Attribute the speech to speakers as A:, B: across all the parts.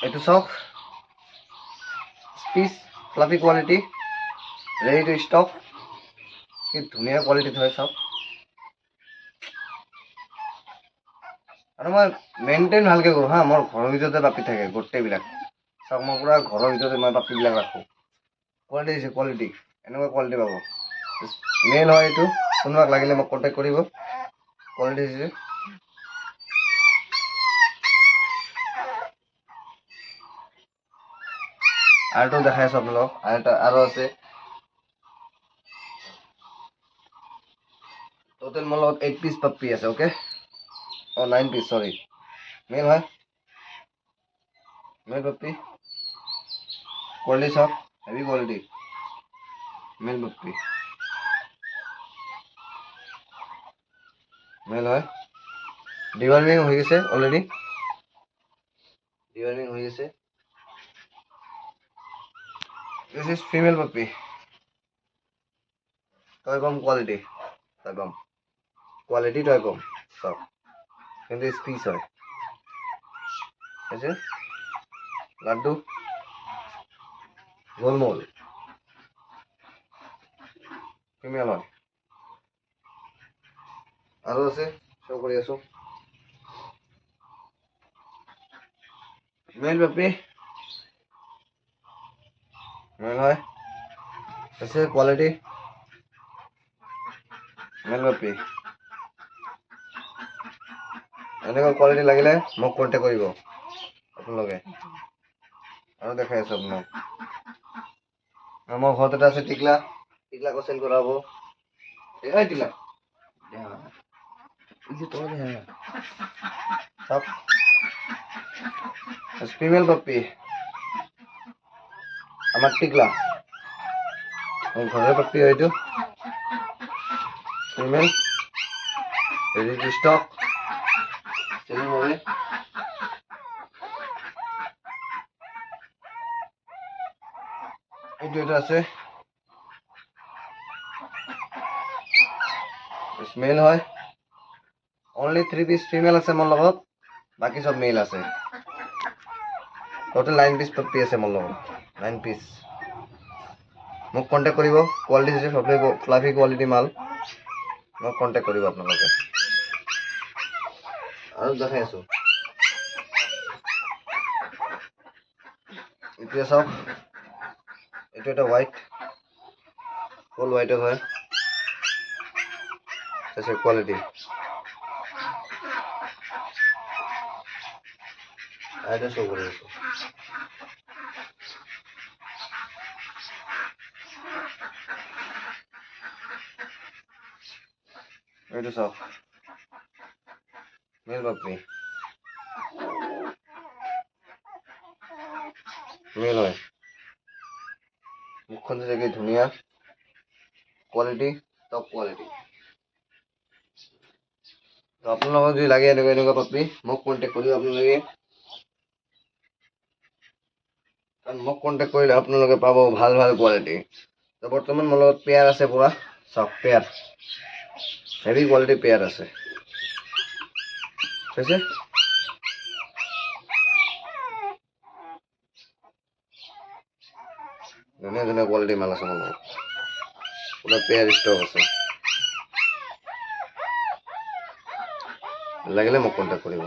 A: এইটো চাওক piece fluffy quality ready two stroke কি ধুনীয়া কোৱালিটিত হয় চাওক আৰু মই মেইনটেইন ভালকে কৰোঁ হা মোৰ ঘৰৰ ভিতৰতে পাপি থাকে গোটেইবিলাক চাওক মই পুৰা ঘৰৰ ভিতৰতে মই পাপিবিলাক ৰাখোঁ কোৱালিটি দিছে কোৱালিটি এনেকুৱা কোৱালিটি পাব মেইন হয় এইটো কোনোবাক লাগিলে মোক কণ্টেক্ট কৰিব কোৱালিটি দিছে আৰুটো দেখাই আছোঁ আপোনালোকক আৰু আছে টোটেল মোৰ লগত 8 পিচ পাপ্পি আছে ওকে 9 পিচ সৰি মেল হয় মেল পাপ্পি কোৱালিটি চাওক হেভি কোৱালিটি মেল পাপ্পি মেল হয় ডিৱাৰ্মিং হৈ গৈছে অলৰেডি ডিৱাৰ্মিং হৈ গৈছে দিস ইজ ফিমেল পাপ্পি তই কম কোৱালিটি তই কম কোৱালিটি তই কম চাওক কিন্তু স্পিচ হয় আছে লাড্ডু গোলমল ফিমেল হয় আৰু আছে শ্ব' কৰি আছোঁ মেল পাপ্পি মেল হয় আছে কোৱালিটি মেল পাপ্পি এনেকুৱা কোৱালিটি লাগিলে মোক কণ্টেক্ট কৰিব আপোনালোকে আৰু দেখাই আছোঁ আপোনাক মোৰ ঘৰত এটা আছে টিকলাকো চেল কৰা হ'ব এই টিকলা চাওক ফিমেল পাপ্পি আমার টিকলা ঘরের পাপ্পি হয়তো female ready to stock selling হবে এটা আছে মেল হয় অনলি 3 পিস ফিমেল আছে মোৰ লগত বাকি সব মেল আছে টোটাল 9 পিস পাপ্পি আছে মোৰ লগত 9 পিস মোক কন্টাক্ট কৰিব কোৱালিটি আছে ফ্লাফি কোৱালিটি মাল মোক কন্টাক্ট কৰিব আপোনালোকে আৰু দেখাই আছো এতিয়া চাওক এইটো এটা হোৱাইট ফুল হোৱাইট হয় আছে কোৱালিটি আইডা শো কৰি আছো এইটো চাওক মেল পাপ্পি মেল হয় মুখখন যে ধুনীয়া কোৱালিটি টপ কোৱালিটি তো আপোনালোকক যদি লাগে এনেকুৱা পাপ্পি মোক কণ্টেক্ট কৰিব আপোনালোকে কাৰণ মোক কণ্টেক্ট কৰিলে আপোনালোকে পাব ভাল ভাল কোৱালিটি তো বৰ্তমান মোৰ লগত পেয়াৰ আছে পুৰা চাওক পেয়াৰ হেভি কোৱালিটি পেয়াৰ আছে ঠিক আছে ধুনীয়া ধুনীয়া কোৱালিটি মাল আছে মোৰ লগত পুৰা পেয়াৰ ষ্টক আছে লাগিলে মোক কণ্টেক্ট কৰিব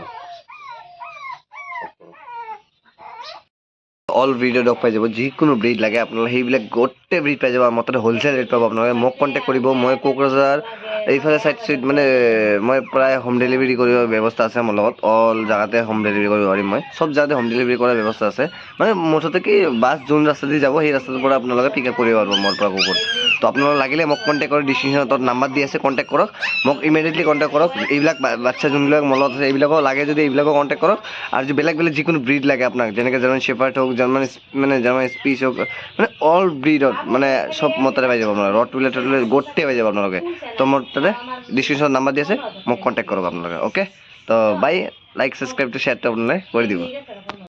A: অল ব্ৰিডৰ ডগ পাই যাব যিকোনো ব্ৰিড লাগে আপোনালোকে সেইবিলাক গোটেই ব্ৰিড পাই যাব আমাৰ তাতে হোলচেল ৰেট পাব আপোনালোকে মোক কণ্টেক্ট কৰিব মই কোকৰাঝাৰ এইফালে চাইড মানে মই প্ৰায় হোম ডেলিভাৰী কৰিব ব্যৱস্থা আছে মোৰ লগত অল জেগাতে হোম ডেলিভাৰী কৰিব পাৰিম মই সব জেগাতে হোম ডেলিভাৰী কৰাৰ ব্যৱস্থা আছে মানে মুঠতে কি বাছ যোন ৰাস্তা দি যাব সেই ৰাস্তাটোৰ পৰা আপোনালোকে পিক আপ কৰিব পাৰিব মোৰ পৰা কুকুৰ তো আপোনালোক লাগিলে মোক কণ্টেক্ট কৰক ডিছক্ৰিপশ্যনত নাম্বাৰ দি আছে কণ্টেক্ট কৰক মোক ইমিডিয়েটলি কণ্টেক্ট কৰক এইবিলাক বাচ্চা যোনবিলাক মোৰ লগত আছে এইবিলাকো লাগে যদি এইবিলাকো কণ্টেক্ট কৰক আৰু যে বেলেগ বেলেগ যিকোনো ব্ৰিড লাগে আপোনাক যেনেকৈ জাৰ্মান শ্বেপাৰ্ড হওক জাৰ্মান স্পিচ হওক মানে অল ব্ৰিডত মানে সব মোৰ তাতে পাই যাব আপোনালোকে ৰটউইলাৰ টটউইলাৰ গোটেই পাই যাব আপোনালোকে তো মোৰ তাতে ডিছক্ৰিপশ্যনত নাম্বাৰ দি আছে মোক কণ্টেক্ট কৰক আপোনালোকে অ'কে তো বাই লাইক ছাবস্ক্ৰাইব টু শ্বেয়াৰটো আপোনালোকে কৰি দিব